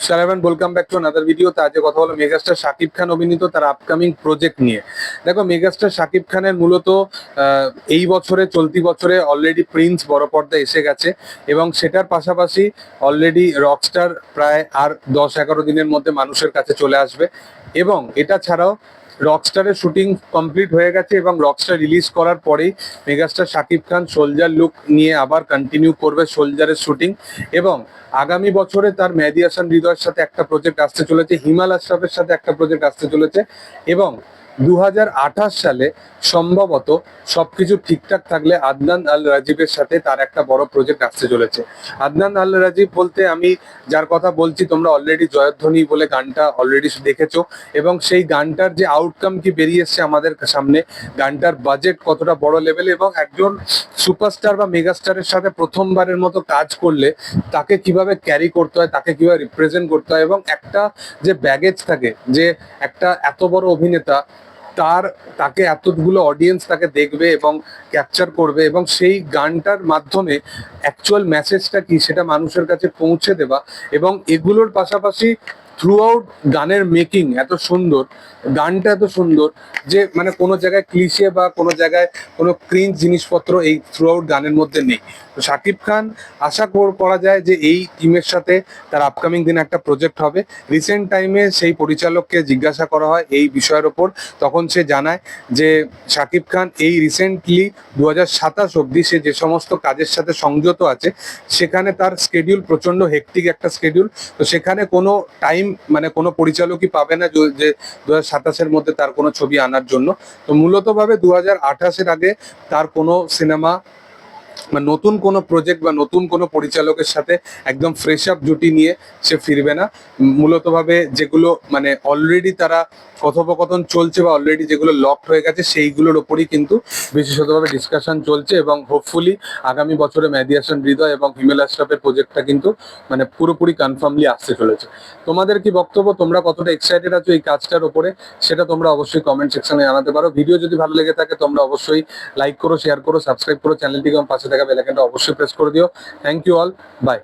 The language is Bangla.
নমস্কার everyone, welcome back to another video. তো আজকে কথা হলো মেগাস্টার শাকিব খান অভিনীত তার আপকামিং প্রজেক্ট নিয়ে। দেখো, মেগাস্টার শাকিব খানের মূলত এই বছরে, চলতি বছরে অলরেডি প্রিন্স বড় পর্দায় এসে গেছে এবং সেটার পাশাপাশি অলরেডি রকস্টার প্রায় আর 10-11 দিনের মধ্যে মানুষের কাছে চলে আসবে। এবং এটা ছাড়াও রকস্টারের শুটিং কমপ্লিট হয়ে গেছে এবং রকস্টার রিলিজ করার পরেই megastar Shakib Khan soldier look নিয়ে আবার কন্টিনিউ করবে সোলজারের শুটিং। এবং আগামী বছরে তার মেহেদী হাসান হৃদয়ের সাথে একটা প্রজেক্ট আসতে চলেছে, হিমাল আশরাফের সাথে একটা প্রজেক্ট আসতে চলেছে এবং 2028 সালে সম্ভবত সবকিছু ঠিকঠাক থাকলে আদনান আল রাজীবের সাথে তার একটা বড় প্রজেক্ট আসতে চলেছে। আদনান আল রাজীব বলতে আমি যার কথা বলছি, তোমরা অলরেডি জয়ধ্বনি বলে গানটা অলরেডি দেখেছো এবং সেই গানটার যে আউটকাম কি বেরিয়ে এসছে আমাদের সামনে, গানটার বাজেট কতটা বড় লেভেল এবং একজন সুপারস্টার বা মেগাস্টারের সাথে প্রথমবারের মতো কাজ করলে তাকে কিভাবে ক্যারি করতে হয়, তাকে কিভাবে রিপ্রেজেন্ট করতে হয় এবং একটা যে ব্যাগেজ থাকে, যে একটা এত বড় অভিনেতা তাকে এতগুলো অডিয়েন্স তাকে দেখবে এবং ক্যাপচার করবে এবং সেই গানটার মাধ্যমে অ্যাকচুয়াল মেসেজটা কি সেটা মানুষের কাছে পৌঁছে দেওয়া। এবং এগুলোর পাশাপাশি থ্রু আউট গানের মেকিং এত সুন্দর, গানটা এত সুন্দর যে মানে কোনো জায়গায় ক্লিশে বা কোনো জায়গায় কোনো ক্রিঞ্জ জিনিসপত্র এই থ্রু আউট গানের মধ্যে নেই। তো শাকিব খান আশা করা যায় যে এই টিমের সাথে তার আপকামিং দিনে একটা প্রজেক্ট হবে। রিসেন্ট টাইমে সেই পরিচালককে জিজ্ঞাসা করা হয় এই বিষয়ের ওপর, তখন সে জানায় যে শাকিব খান এই রিসেন্টলি 2027 অব্দি সে যে সমস্ত কাজের সাথে সংযত আছে সেখানে তার স্কেডিউল প্রচন্ড হেক্টিক একটা স্কেডিউল। তো সেখানে কোনো টাইম মানে কোনো পরিচালকই পাবে না যে 2027-এর মধ্যে তার কোনো ছবি আনার জন্য। তো মূলতভাবে 2028-এর আগে তার কোনো সিনেমা বা নতুন কোনো প্রজেক্ট বা নতুন কোনো পরিচালকের সাথে একদম ফ্রেশ আপ জুটি নিয়ে সে ফিরবে না। মূলতভাবে যেগুলো মানে অলরেডি তারা কথোপকথন চলছে বা অলরেডি যেগুলো লকড হয়ে গেছে সেইগুলোর ওপরই কিন্তু বিশেষতভাবে ডিসকাশন চলছে এবং হোপফুলি আগামী বছরে মেহেদী হাসান হৃদয় এবং হিমেল আশরাফের প্রজেক্টটা কিন্তু মানে পুরোপুরি কনফার্মলি আসতে চলেছে। তোমাদের কি বক্তব্য, তোমরা কতটা এক্সাইটেড আছো এই কাজটার ওপরে, সেটা তোমরা অবশ্যই কমেন্ট সেকশনে জানাতে পারো। ভিডিও যদি ভালো লেগে থাকে তোমরা অবশ্যই লাইক করো, শেয়ার করো, সাবস্ক্রাইব করো চ্যানেলটিকে এবং পাশে থাকা বেল আইকনটা অবশ্যই প্রেস করে দিও। Thank you all, by.